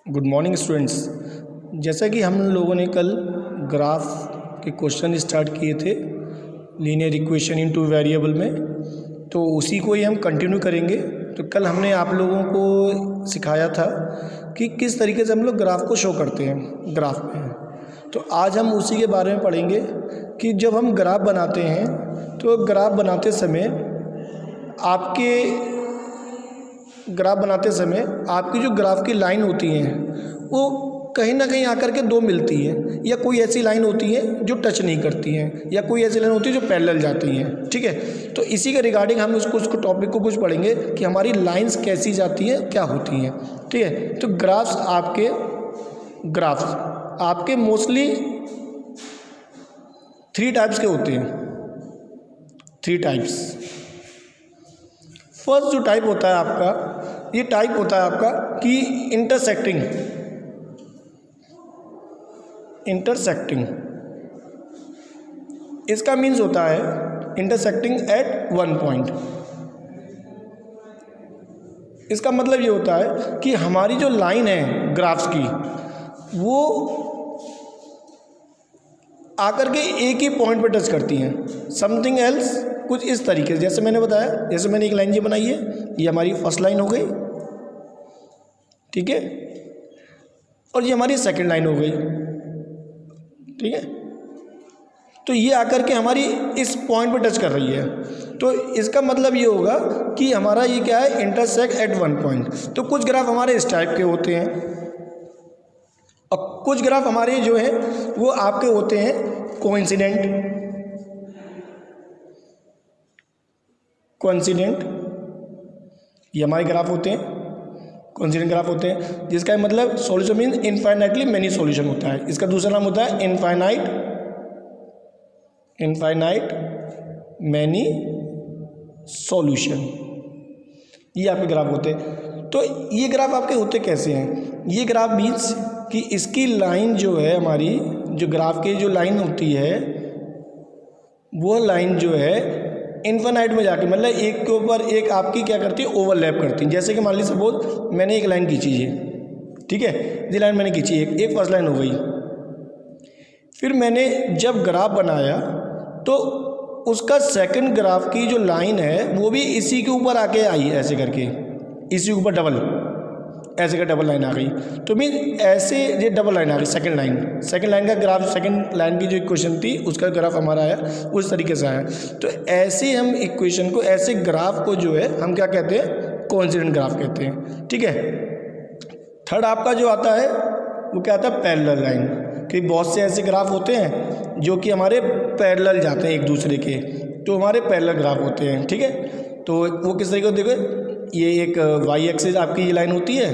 Good morning students. जैसा कि हम लोगों ने कल ग्राफ के क्वेश्चन स्टार्ट किए थे linear equation in two variable में, तो उसी को ही हम कंटिन्यू करेंगे। तो कल हमने आप लोगों को सिखाया था कि किस तरीके से हम लोग ग्राफ को शो करते हैं ग्राफ में। तो आज हम उसी के बारे में पढ़ेंगे कि जब हम ग्राफ बनाते हैं तो ग्राफ बनाते समय आपकी जो ग्राफ की लाइन होती हैं वो कहीं ना कहीं आकर के दो मिलती हैं, या कोई ऐसी लाइन होती है जो टच नहीं करती हैं, या कोई ऐसी लाइन होती है जो पैरेलल जाती हैं। ठीक है, तो इसी के रिगार्डिंग हम उसको टॉपिक को कुछ पढ़ेंगे कि हमारी लाइंस कैसी जाती हैं, क्या होती हैं। ठीक है, तो ग्राफ्स आपके मोस्टली 3 टाइप्स के होते हैं। 3 टाइप्स। फर्स्ट जो टाइप होता है आपका, ये टाइप होता है आपका कि इंटरसेक्टिंग। इसका मीन्स होता है इंटरसेक्टिंग एट वन पॉइंट। इसका मतलब ये होता है कि हमारी जो लाइन है ग्राफ्स की वो आकर के एक ही पॉइंट पर टच करती हैं। समथिंग एल्स कुछ इस तरीके से, जैसे मैंने बताया, जैसे मैंने एक लाइन ये बनाई है, ये हमारी फर्स्ट लाइन हो गई, ठीक है, और ये हमारी सेकंड लाइन हो गई, ठीक है। तो ये आकर के हमारी इस पॉइंट पर टच कर रही है, तो इसका मतलब ये होगा कि हमारा ये क्या है, इंटरसेक्ट एट वन पॉइंट। तो कुछ ग्राफ हमारे इस टाइप के होते हैं और कुछ ग्राफ हमारे जो है वो आपके होते हैं कोइंसिडेंट। ये हमारे ग्राफ होते हैं, कोइंसिडेंट ग्राफ होते हैं, जिसका मतलब solution mean infinitely many solution होता है। इसका दूसरा नाम होता है इनफाइनाइट मैनी सॉल्यूशन। ये आपके ग्राफ होते हैं। तो ये ग्राफ आपके होते कैसे हैं? ये ग्राफ मीन्स कि इसकी लाइन जो है, हमारी जो ग्राफ की जो लाइन होती है वो लाइन जो है इनफाइनाइट में जाके, मतलब एक के ऊपर एक आपकी क्या करती है, ओवरलैप करती है। जैसे कि मान लीजिए सपोज मैंने एक लाइन खींची है, ठीक है, ये लाइन मैंने खींची, एक फर्स्ट लाइन हो गई। फिर मैंने जब ग्राफ बनाया तो उसका सेकंड ग्राफ की जो लाइन है वो भी इसी के ऊपर आके आई, ऐसे करके इसी के ऊपर ऐसे का डबल लाइन आ गई। तो मीन ऐसे ये डबल लाइन आ गई, सेकंड लाइन का ग्राफ, सेकंड लाइन की जो इक्वेशन थी उसका ग्राफ हमारा आया, उस तरीके से आया। तो ऐसे हम इक्वेशन को, ऐसे ग्राफ को जो है हम क्या कहते हैं, कोइंसिडेंट ग्राफ कहते हैं। ठीक है। थर्ड आपका जो आता है वो क्या आता है, पैरेलल लाइन। कि बहुत से ऐसे ग्राफ होते हैं जो कि हमारे पैरेलल जाते हैं एक दूसरे के, तो हमारे पैरेलल ग्राफ होते हैं। ठीक है, तो वो किस तरीके से, देखो ये एक वाई एक्सिस आपकी ये लाइन होती है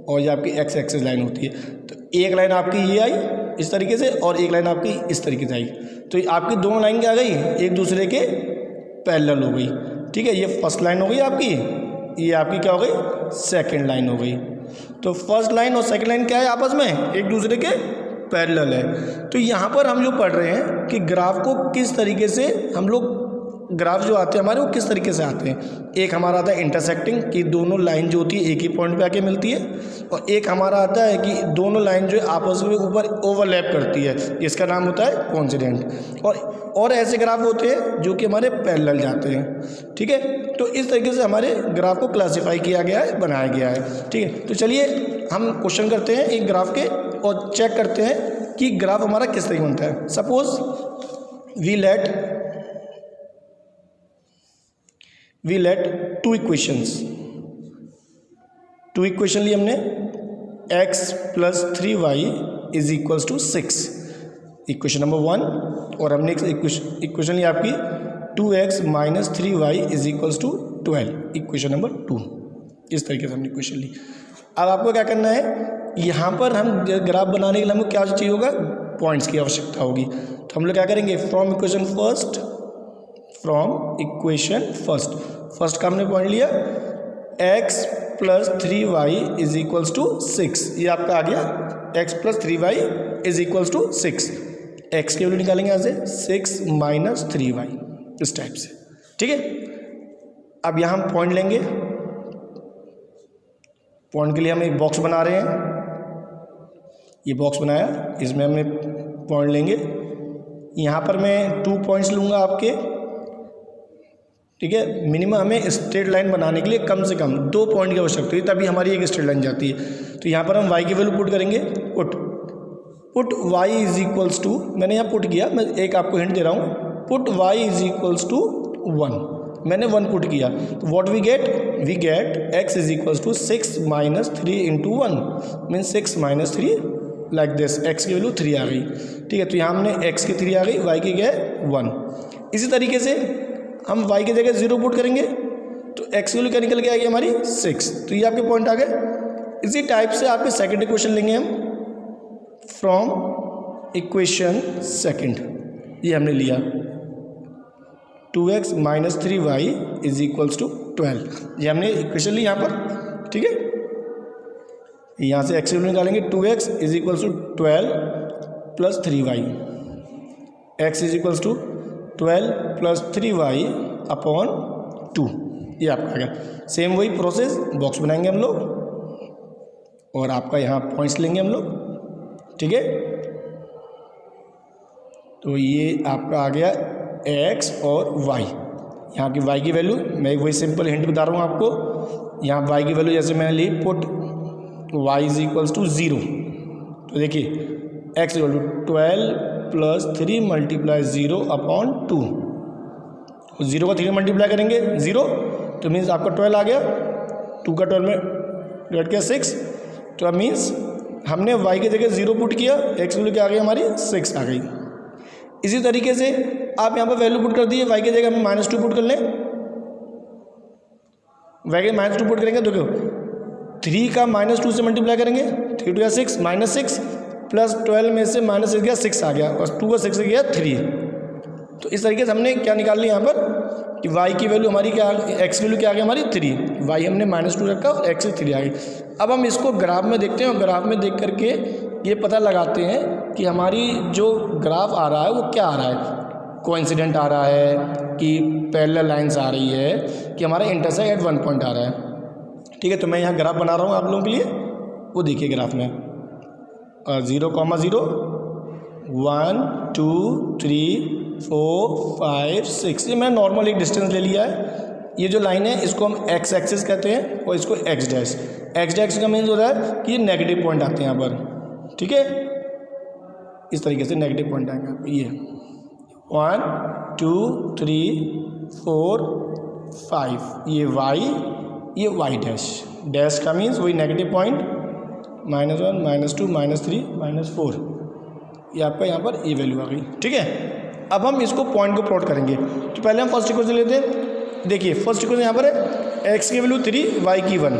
और ये आपकी एक्स एक्सिस लाइन होती है। तो एक लाइन आपकी ये आई इस तरीके से और एक लाइन आपकी इस तरीके से आई, तो आपकी दोनों लाइन क्या आ गई, एक दूसरे के पैरेलल हो गई। ठीक है, ये फर्स्ट लाइन हो गई आपकी, ये आपकी क्या हो गई, सेकंड लाइन हो गई। तो फर्स्ट लाइन और सेकंड लाइन क्या है, आपस में एक दूसरे के पैरेलल है। तो यहाँ पर हम जो पढ़ रहे हैं कि ग्राफ को किस तरीके से हम लोग, ग्राफ जो आते हैं हमारे वो किस तरीके से आते हैं। एक हमारा आता है इंटरसेक्टिंग, कि दोनों लाइन जो होती है एक ही पॉइंट पे आके मिलती है, और एक हमारा आता है कि दोनों लाइन जो है आपस में ऊपर ओवरलैप करती है, इसका नाम होता है कोइंसिडेंट। और ऐसे ग्राफ होते हैं जो कि हमारे पैरेलल जाते हैं। ठीक है, तो इस तरीके से हमारे ग्राफ को क्लासीफाई किया गया है, बनाया गया है। ठीक है, तो चलिए हम क्वेश्चन करते हैं एक ग्राफ के और चेक करते हैं कि ग्राफ हमारा किस तरीके बनता है। Suppose we let two equation ली हमने, x + 3y is equals to 6, equation number 1, और हमने इक्वेशन ली आपकी 2x - 3y is equals to 12, equation number 2। इस तरीके से हमने इक्वेशन ली। अब आपको क्या करना है, यहाँ पर हम ग्राफ बनाने के लिए हमको क्या चाहिए होगा, पॉइंट्स की आवश्यकता होगी। तो हम लोग क्या करेंगे, फ्रॉम इक्वेशन फर्स्ट का हमने पॉइंट लिया, x + 3y is equals to 6, ये आपका आ गया x + 3y is equals to 6। x की वैल्यू निकालेंगे यहाँ से, 6 - 3y, इस टाइप से। ठीक है, अब यहाँ हम पॉइंट लेंगे, पॉइंट के लिए हम एक बॉक्स बना रहे हैं। ये बॉक्स बनाया, इसमें हमने पॉइंट लेंगे। यहाँ पर मैं 2 पॉइंट्स लूँगा आपके, ठीक है। मिनिमम हमें स्ट्रेट लाइन बनाने के लिए कम से कम 2 पॉइंट की आवश्यकता है, तभी हमारी एक स्ट्रेट लाइन जाती है। तो यहाँ पर हम y की वैल्यू पुट करेंगे। Put y is equals to, मैंने यहाँ पुट किया, मैं एक आपको हिंट दे रहा हूँ, put y is equals to 1, मैंने 1 पुट किया। तो what we get x is equals to 6 minus 3 into 1 mean 6 minus 3 like this. x की वैल्यू 3 आ गई, ठीक है। तो यहाँ हमने x की 3 आ गई, y की क्या है 1। इसी तरीके से हम y की जगह 0 पुट करेंगे तो x की वैल्यू क्या निकल के आएगी हमारी 6। तो ये आपके पॉइंट आ गए। इसी टाइप से आपके सेकंड इक्वेशन लेंगे हम फ्रॉम इक्वेशन सेकंड। ये हमने लिया 2x minus 3y is equals to 12। ये हमने इक्वेशन ली यहाँ पर, ठीक है। यहाँ से x की वैल्यू निकालेंगे, 2x is equals to 12 plus 3y, x is equals to 12 plus 3y upon 2। ये आपका आ गया। सेम वही प्रोसेस, बॉक्स बनाएंगे हम लोग और आपका यहाँ पॉइंट्स लेंगे हम लोग, ठीक है। तो ये आपका आ गया x और y। यहाँ की y की वैल्यू, मैं वही सिंपल हिंट बता रहा हूँ आपको। यहाँ y की वैल्यू जैसे मैंने ली, put y is equals to 0। तो देखिए x equal to 12 plus 3 multiply 0 upon 2। 0 का 3 मल्टीप्लाई करेंगे 0, तो मीन्स आपका 12 आ गया। 2 का 12 में डिवाइड किया 6, तो अब मीन्स हमने y की जगह 0 पुट किया, x वैल्यू क्या आ गई हमारी 6 आ गई। इसी तरीके से आप यहाँ पर वैल्यू पुट कर दिए, y की जगह हम -2 पुट कर लें। y के -2 पुट करेंगे तो क्यों 3 का -2 से मल्टीप्लाई करेंगे, 3 2 6 -6 प्लस 12 में से -6 गया 6 आ गया और 2 का 6 से गया 3। तो इस तरीके से हमने क्या निकाल लिया यहाँ पर कि y की वैल्यू हमारी क्या, x की वैल्यू क्या आ गई हमारी 3, y हमने -2 रखा और x से 3 आ गई। अब हम इसको ग्राफ में देखते हैं और ग्राफ में देख करके ये पता लगाते हैं कि हमारी जो ग्राफ आ रहा है वो क्या आ रहा है, कोइंसिडेंट आ रहा है कि पैरेलल लाइंस आ रही है कि हमारा इंटरसेक्ट एट 1 पॉइंट आ रहा है, ठीक है। तो मैं यहाँ ग्राफ बना रहा हूँ आप लोगों के लिए, वो देखिए ग्राफ में 0, 0 1 2 3 4 5 6, ये मैंने नॉर्मल एक डिस्टेंस ले लिया है। ये जो लाइन है इसको हम x एक्सिस कहते हैं और इसको x डैश का मीन्स होता है कि ये नेगेटिव पॉइंट आते हैं यहाँ पर, ठीक है। इस तरीके से नेगेटिव पॉइंट आएंगे यहाँ पर, ये 1 2 3 4 5, ये y, ये y डैश का मीन्स वही नेगेटिव पॉइंट, -1 -2 -3 -4, ये आपका यहाँ पर ये वैल्यू आ गई, ठीक है। अब हम इसको पॉइंट को प्लॉट करेंगे। तो पहले हम फर्स्ट इक्वेशन लेते हैं। देखिए फर्स्ट इक्वेशन यहाँ पर है x की वैल्यू 3 y की 1,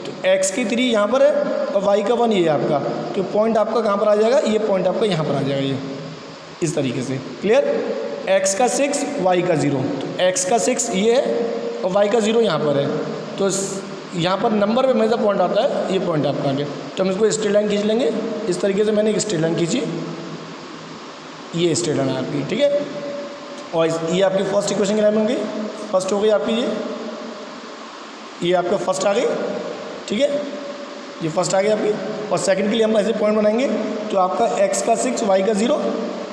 तो x की 3 यहाँ पर है और y का 1 ये है आपका। तो पॉइंट आपका कहाँ पर आ जाएगा, ये पॉइंट आपका यहाँ पर आ जाएगा, ये इस तरीके से क्लियर। x का 6 y का 0, तो x का 6 ये है और y का 0 यहाँ पर है। तो यहाँ पर नंबर पे मेजर पॉइंट आता है, ये पॉइंट आपका आ गया। तो हम इसको स्ट्रेट लाइन खींच लेंगे। इस तरीके से मैंने एक स्ट्रेट लाइन खींची, ये स्ट्रेट लाइन है आपकी, ठीक है। और ये आपकी फर्स्ट इक्वेशन की लाइन होंगी, फर्स्ट हो गई आपकी, ये आपका फर्स्ट आ गई, ठीक है। ये फर्स्ट आ गई आपकी। और सेकंड के लिए हम ऐसे पॉइंट बनाएंगे। तो आपका x का 6 y का 0,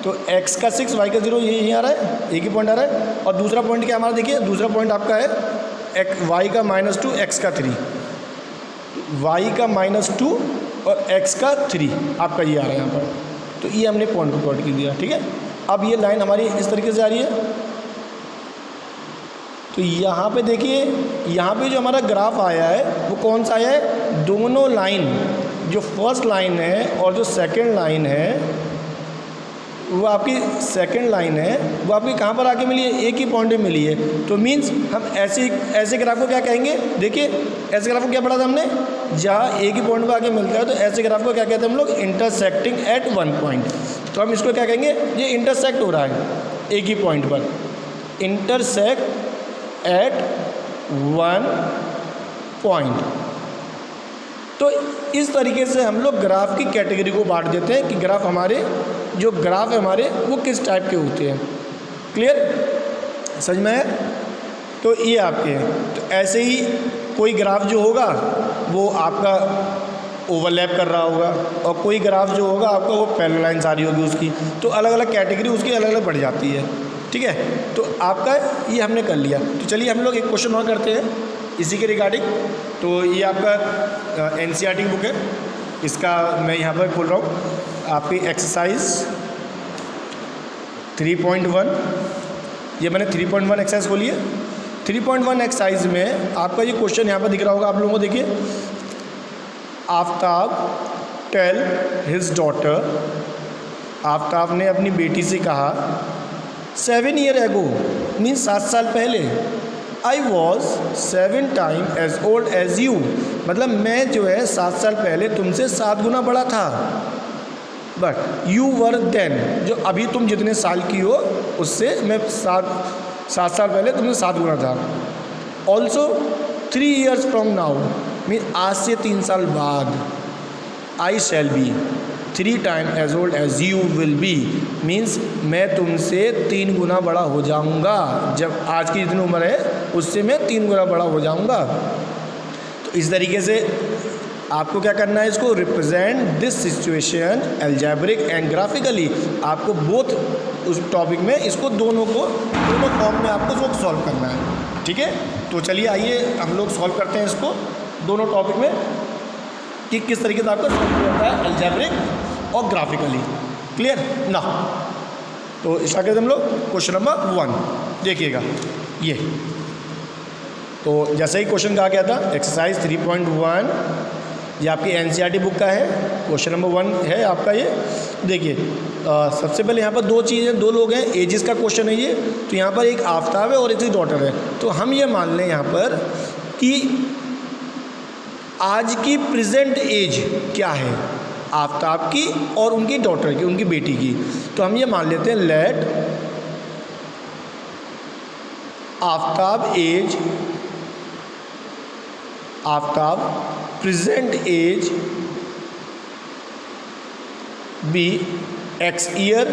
तो x का 6 y का 0 ये यहीं आ रहा है, एक ही पॉइंट आ रहा है। और दूसरा पॉइंट क्या हमारा, देखिए दूसरा पॉइंट आपका है y का -2 x का 3, y का -2 और x का 3 आपका ये आ रहा है यहाँ पर। तो ये हमने पॉइंट को प्लॉट कर दिया, ठीक है। अब ये लाइन हमारी इस तरीके से आ रही है। तो यहाँ पे देखिए, यहाँ पे जो हमारा ग्राफ आया है वो कौन सा आया है, दोनों लाइन, जो फर्स्ट लाइन है और जो सेकंड लाइन है, वो आपकी सेकंड लाइन है, वो आपकी कहाँ पर आके मिली है, एक ही पॉइंट में मिली है। तो मीन्स हम ऐसे ग्राफ को क्या कहेंगे, देखिए ऐसे ग्राफ को क्या पढ़ा था हमने, जहाँ एक ही पॉइंट पर आके मिलता है तो ऐसे ग्राफ को क्या कहते हैं हम लोग, इंटरसेक्टिंग एट 1 पॉइंट। तो हम इसको क्या कहेंगे, ये इंटरसेक्ट हो रहा है एक ही पॉइंट पर, इंटरसेक्ट एट 1 पॉइंट। तो इस तरीके से हम लोग ग्राफ की कैटेगरी को बांट देते हैं कि ग्राफ हमारे, जो ग्राफ है हमारे वो किस टाइप के होते हैं। क्लियर, समझ में है। तो ये आपके हैं। तो ऐसे ही कोई ग्राफ जो होगा वो आपका ओवरलैप कर रहा होगा, और कोई ग्राफ जो होगा आपका वो पैरेलल लाइन सारी होगी उसकी, तो अलग अलग कैटेगरी उसकी अलग अलग बढ़ जाती है। ठीक है, तो आपका ये हमने कर लिया। तो चलिए हम लोग एक क्वेश्चन और करते हैं इसी के रिगार्डिंग। तो ये आपका एनसीईआरटी बुक है, इसका मैं यहाँ पर खोल रहा हूँ, आपकी एक्सरसाइज 3.1, ये मैंने 3.1 एक्सरसाइज खोली है। 3.1 एक्सरसाइज में आपका ये क्वेश्चन यहाँ पर दिख रहा होगा आप लोगों को, देखिए, Aftab tell his daughter, Aftab ने अपनी बेटी से कहा 7 ईयर एगो, मीन्स 7 साल पहले, I was 7 time as old as you, मतलब मैं जो है 7 साल पहले तुमसे 7 गुना बड़ा था, बट यू वर देन, जो अभी तुम जितने साल की हो उससे मैं 7 साल पहले तुमसे 7 गुना था। Also 3 years from now, mean आज से 3 साल बाद, I shall be 3 time as old as you will be, means मैं तुमसे 3 गुना बड़ा हो जाऊंगा, जब आज की जितनी उम्र है उससे मैं 3 गुना बड़ा हो जाऊंगा। तो इस तरीके से आपको क्या करना है, इसको represent this situation algebraic and graphically, आपको बोथ उस टॉपिक में इसको दोनों फॉर्म में आपको इसको सॉल्व करना है। ठीक है, तो चलिए आइए हम लोग सॉल्व करते हैं इसको दोनों टॉपिक में कि किस तरीके से आपका सॉल्व होता है एल्जेब्रिक और ग्राफिकली। क्लियर ना? तो स्टार्ट करते हम लोग क्वेश्चन नंबर 1, देखिएगा ये। तो जैसे ही क्वेश्चन कहा गया था, एक्सरसाइज 3.1, ये आपकी एनसीईआरटी बुक का है, क्वेश्चन नंबर 1 है आपका ये। देखिए सबसे पहले यहाँ पर 2 चीज़ें, 2 लोग हैं, एजेस का क्वेश्चन है ये। तो यहाँ पर एक आफ्ताब है और एक डॉटर है। तो हम ये मान लें यहाँ पर कि आज की प्रेजेंट एज क्या है आफ्ताब की और उनकी डॉटर की, उनकी बेटी की। तो हम ये मान लेते हैं, let Aftab age, Aftab present age be X year.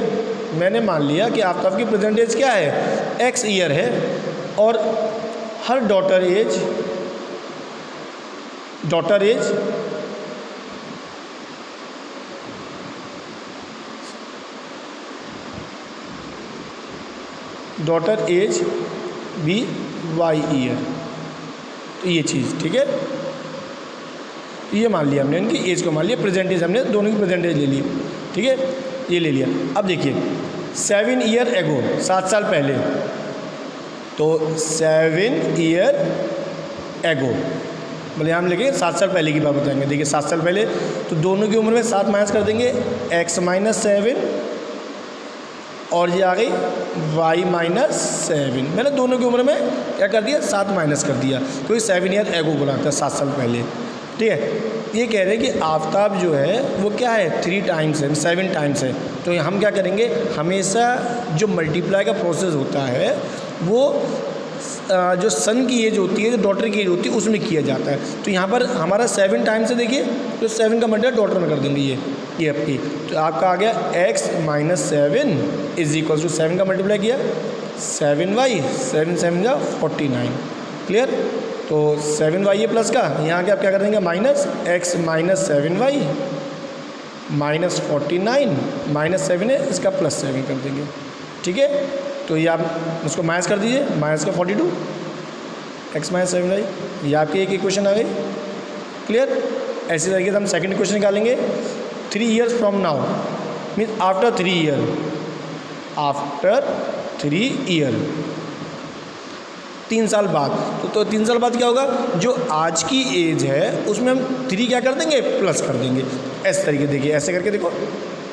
मैंने मान लिया कि आफ्ताब की प्रेजेंट एज क्या है, एक्स ईयर है, और her daughter age be Y year. तो ये चीज़ ठीक है, ये मान लिया हमने, इनकी एज को मान लिया, प्रेजेंट एज हमने दोनों की प्रेजेंट एज ले ली। ठीक है, ये ले लिया। अब देखिए 7 ईयर एगो, 7 साल पहले, तो 7 ईयर एगो मतलब हम लेंगे 7 साल पहले की बात बताएंगे। देखिए 7 साल पहले, तो दोनों की उम्र में 7 माइनस कर देंगे, x माइनस 7, और ये आ गई y माइनस 7। मैंने दोनों की उम्र में क्या कर दिया, 7 माइनस कर दिया, तो ये 7 ईयर एगो बनाता है 7 साल पहले। ठीक है, ये कह रहे हैं कि आफ्ताब जो है वो क्या है, 3 टाइम्स है, 7 टाइम्स है। तो हम क्या करेंगे, हमेशा जो मल्टीप्लाई का प्रोसेस होता है वो जो सन की एज होती है, जो डॉटर की एज होती है, उसमें किया जाता है। तो यहाँ पर हमारा 7 टाइम्स है, देखिए, तो 7 का मल्टीप्लाई डॉटर में कर देंगे, ये आपकी। तो आपका आ गया x minus 7 is equal to 7 का मल्टीप्लाई किया 7y, 7 7 जा 49। क्लियर? तो 7y है प्लस का, यहाँ के आप क्या कर देंगे, minus x minus 7y minus 49, minus 7 है, इसका प्लस 7 कर देंगे। ठीक है, तो ये आप उसको माइनस कर दीजिए, माइनस का 42, x माइनस 7y, ये आपकी एक इक्वेशन आ गई। क्लियर? ऐसे तरीके से हम सेकंड इक्वेशन निकालेंगे। 3 years from now means after 3 year, after 3 year, 3 साल बाद। तो 3 साल बाद क्या होगा, जो आज की एज है उसमें हम 3 क्या कर देंगे, प्लस कर देंगे। ऐसे तरीके देखिए, ऐसे करके देखो,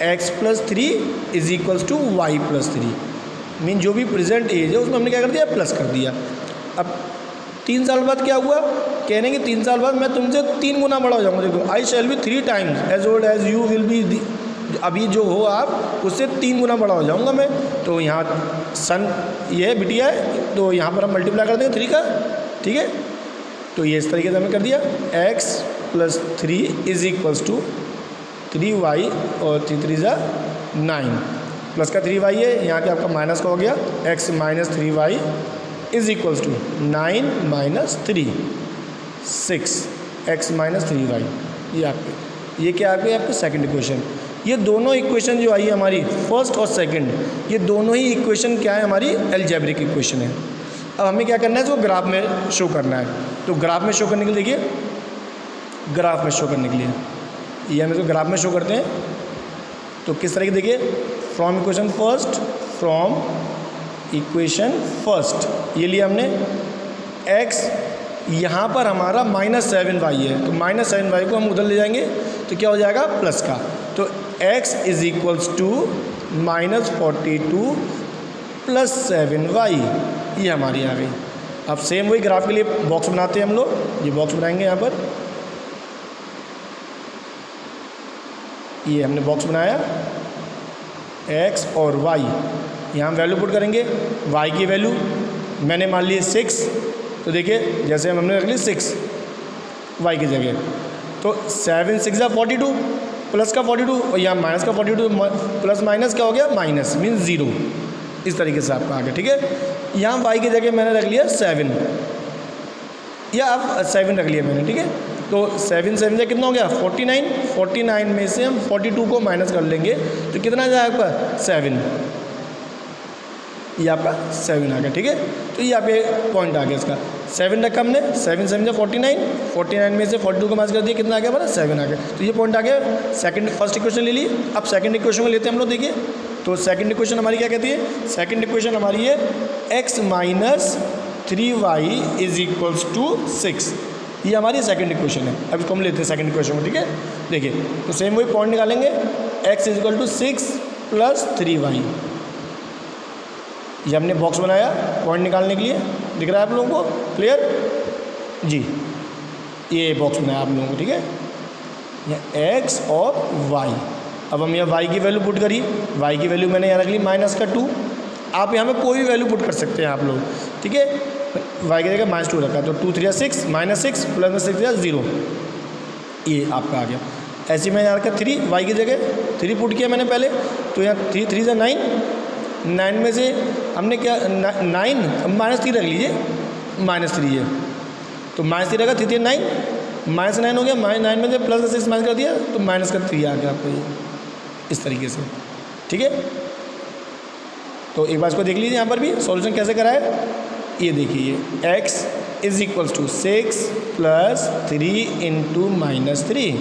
x plus 3 is equals to Y plus 3, mean जो भी प्रेजेंट एज है उसमें हमने क्या कर दिया, प्लस कर दिया। अब 3 साल बाद क्या हुआ, कहने कि 3 साल बाद मैं तुमसे 3 गुना बड़ा हो जाऊँगा। देखो, I shall be 3 times as old as you will be, अभी जो हो आप उससे 3 गुना बड़ा हो जाऊँगा मैं। तो यहाँ सन ये है, बिटिया है, तो यहाँ पर हम मल्टीप्लाई कर देंगे 3 का। ठीक है, तो ये इस तरीके से हमने कर दिया, x plus 3 is equals to 3y और 3 3 जा 9, प्लस का 3y है, यहाँ के आपका माइनस का हो गया, x minus 3y is equals to 9 minus 3 6, x minus 3y, ये आपके ये क्या आ गई आपकी सेकंड इक्वेशन। ये दोनों इक्वेशन जो आई है हमारी फर्स्ट और सेकंड, ये दोनों ही इक्वेशन क्या है हमारी अलजेब्रिक इक्वेशन है। अब हमें क्या करना है, इसको ग्राफ में शो करना है। तो ग्राफ में शो करने के लिए देखिए, ग्राफ में शो करने के लिए ये हम इसको ग्राफ में शो करते हैं। तो किस तरह की देखिए, from equation first, from equation first ये लिया हमने। x यहाँ पर हमारा -7y है, तो -7y को हम उधर ले जाएंगे तो क्या हो जाएगा प्लस का। तो x is equals to -42 plus 7y, ये हमारी आ गई। अब सेम वही ग्राफ के लिए बॉक्स बनाते हैं हम लोग, ये बॉक्स बनाएंगे यहाँ पर, ये हमने बॉक्स बनाया x और y, यहाँ हम वैल्यू पुट करेंगे। y की वैल्यू मैंने मान ली 6, तो देखिए जैसे हमने रख ली 6 y की जगह, तो 7 6 या 42 प्लस का 42 और यहाँ माइनस का 42, प्लस माइनस क्या हो गया माइनस मीन्स 0, इस तरीके से आपका आ गया। ठीक है, यहाँ y की जगह मैंने रख लिया 7, या आप 7 रख लिया मैंने। ठीक है, तो 7 7 से कितना हो गया 49, 49 में से हम 42 को माइनस कर लेंगे तो कितना आ जाएगा आपका 7, ये आपका 7 आ गया। ठीक है, तो ये आप ये पॉइंट आ गया इसका, 7 रखा हमने, 7 7 से 49, 49 में से 42 को माइनस कर दिया, कितना आ गया हमारा 7 आ गया। तो ये पॉइंट आ गया। सेकंड फर्स्ट इक्वेशन ले ली, अब सेकंड इक्वेशन को लेते हैं हम लोग। देखिए तो सेकंड इक्वेशन हमारी क्या कहती है, सेकंड इक्वेशन हमारी है x minus 3y is equals to 6, ये हमारी सेकंड इक्वेशन है। अब इसको हम लेते हैं सेकंड इक्वेशन को। ठीक है, देखिए तो सेम वही पॉइंट निकालेंगे, x is equal to 6 plus 3y, ये हमने बॉक्स बनाया पॉइंट निकालने के लिए, दिख रहा है आप लोगों को क्लियर जी, ये बॉक्स बनाया आप लोगों को। ठीक है, यहाँ x और y, अब हम यहाँ y की वैल्यू पुट करी, y की वैल्यू मैंने यहाँ रख ली -2, आप यहाँ में कोई भी वैल्यू पुट कर सकते हैं आप लोग। ठीक है, y की जगह -2 रखा, तो 2 3 6 -6 प्लस 6 0, ये आपका आ गया। ऐसे में यहाँ रखा 3, y की जगह 3 पुट किया मैंने पहले, तो यहाँ 3 3 9, 9 में से हमने क्या 9 -3 रख लीजिए, -3 है, तो -3 रखा 3 3 9, -9 हो गया, -9 में से प्लस 6 माइनस कर दिया तो -3 आ गया आपको, ये इस तरीके से। ठीक है, तो एक बार इसको देख लीजिए, यहाँ पर भी सॉल्यूशन कैसे करा है, ये देखिए x is equals to 6 plus 3 into -3,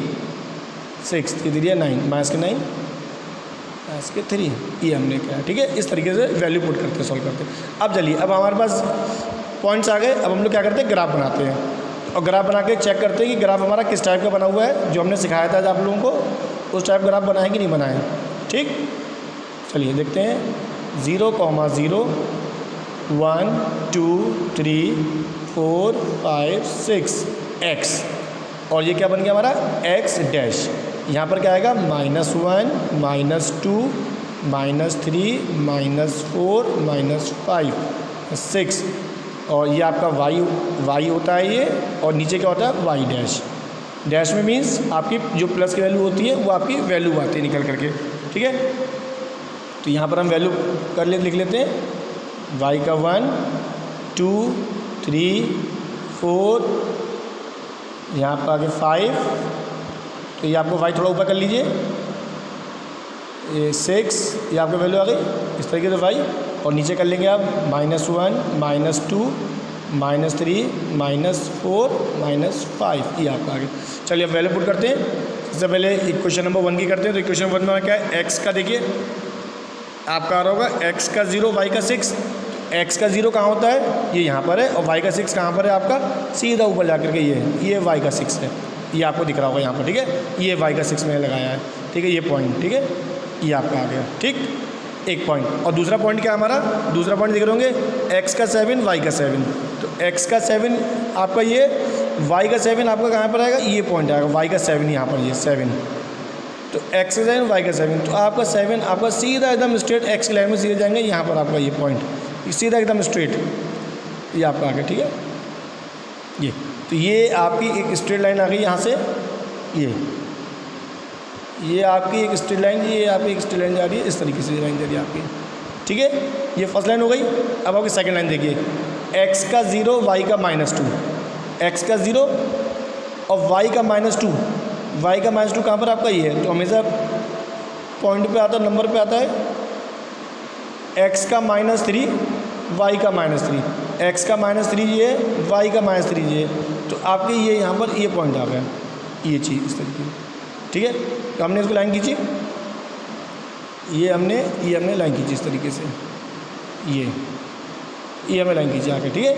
6 3 3 9 minus के 9 माइनस के 3, ये हमने किया। ठीक है, इस तरीके से वैल्यू पुट करते सॉल्व करते। अब चलिए, अब हमारे पास पॉइंट्स आ गए, अब हम लोग क्या करते हैं ग्राफ बनाते हैं, और ग्राफ बना के चेक करते हैं कि ग्राफ हमारा किस टाइप का बना हुआ है, जो हमने सिखाया था आप लोगों को उस टाइप ग्राफ बनाए कि नहीं बनाए। ठीक, चलिए देखते हैं 0, 0 1 2 3 4 5 6 x, और ये क्या बन गया हमारा x डैश, यहाँ पर क्या आएगा -1 -2 -3 -4 -5 6, और ये आपका y होता है ये, और नीचे क्या होता है y डैश, डैश में मीन्स आपकी जो प्लस की वैल्यू होती है वो आपकी वैल्यू आती है निकल करके। ठीक है, तो यहाँ पर हम वैल्यू लिख लेते हैं, y का 1 2 3 4, यहाँ पर आगे 5, तो ये आपको y थोड़ा ऊपर कर लीजिए, ये 6, ये आपकी वैल्यू आ गई इस तरीके से y, और नीचे कर लेंगे आप -1 -2 -3 -4 -5, ये आपका आ गया। चलिए अब वैल्यू पुट करते हैं। सबसे पहले इक्वेशन नंबर 1 की करते हैं, तो इक्वेशन 1 में क्या है, x का देखिए आपका आ रहा होगा x का 0 y का 6, x का 0 कहाँ होता है, ये यहाँ पर है, और y का 6 कहाँ पर है आपका, सीधा ऊपर जा करके ये y का 6 है, ये आपको दिख रहा होगा यहाँ पर। ठीक है, ये y का 6 मैंने लगाया है। ठीक है, ये पॉइंट, ठीक है, ये आपका आ गया। ठीक, एक पॉइंट, और दूसरा पॉइंट क्या हमारा, दूसरा पॉइंट दिख रहे होंगे x का 7 y का 7, तो x का 7 आपका ये, y का 7 आपका कहाँ पर आएगा, ये पॉइंट आएगा, y का 7 यहाँ पर, ये 7, तो x का 7 y का 7, तो आपका 7 आपका सीधा एकदम स्ट्रेट x की लाइन में सीधे जाएंगे, यहाँ पर आपका ये पॉइंट सीधा एकदम स्ट्रेट, ये आपका आ गया। ठीक है, ये तो ये आपकी एक स्ट्रेट लाइन आ गई यहाँ से, ये आपकी एक स्ट्रेट लाइन, ये आपकी एक स्ट्रेट लाइन जा रही है, इस तरीके से लाइन जा रही है आपकी। ठीक है, ये फर्स्ट लाइन हो गई। अब आपकी सेकंड लाइन देखिए, x का 0 y का -2, x का 0 और y का -2, y का -2 कहाँ पर आपका ये है, तो हमेशा पॉइंट पे आता है, नंबर पे आता है x का -3 y का -3, x का -3 ये है, y का -3 ये है, तो आपके ये यहाँ पर ये पॉइंट आ गया, ये चीज़ इस तरीके से, ठीक है। तो हमने इसको लाइन खींची, ये हमने लाइन खींची इस तरीके से, ये हमें लाइन खींची आके, ठीक है।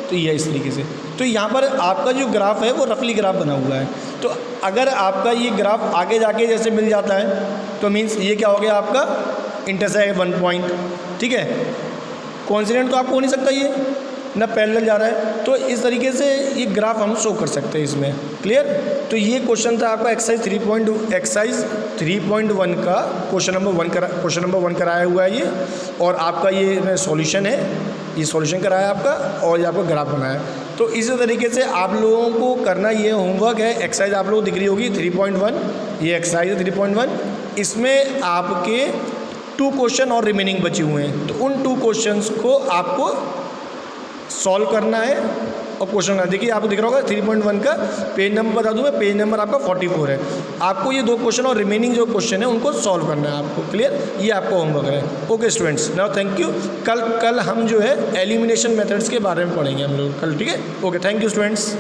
तो ये इस तरीके से, तो यहाँ पर आपका जो ग्राफ है वो रफली ग्राफ बना हुआ है। तो अगर आपका ये ग्राफ आगे जाके जैसे मिल जाता है तो मीन्स ये क्या हो गया आपका इंटरसेक्ट 1 पॉइंट, ठीक है। कॉन्सिडेंट तो आपको हो नहीं सकता, ये ना पैरेलल जा रहा है, तो इस तरीके से ये ग्राफ हम शो कर सकते हैं इसमें, क्लियर। तो ये क्वेश्चन था आपका एक्सरसाइज 3.1 का क्वेश्चन नंबर 1 कराया हुआ है ये, और आपका ये सॉल्यूशन है, ये सॉल्यूशन कराया आपका, और ये आपका ग्राफ बनाया है। तो इसी तरीके से आप लोगों को करना, ये होमवर्क है, एक्सरसाइज आप लोगों को दिख रही होगी 3.1, ये एक्सरसाइज है 3.1, इसमें आपके 2 क्वेश्चन और रिमेनिंग बचे हुए हैं। तो उन 2 क्वेश्चंस को आपको सॉल्व करना है और क्वेश्चन करना। देखिए आपको दिख रहा होगा 3.1 का पेज नंबर बता दूँ मैं, पेज नंबर आपका 44 है। आपको ये 2 क्वेश्चन और रिमेनिंग जो क्वेश्चन है उनको सॉल्व करना है आपको, क्लियर। ये आपका होमवर्क है। Okay students, now thank you. कल हम जो है एलिमिनेशन मेथड्स के बारे में पढ़ेंगे हम लोग कल, ठीक है। Okay, thank you students.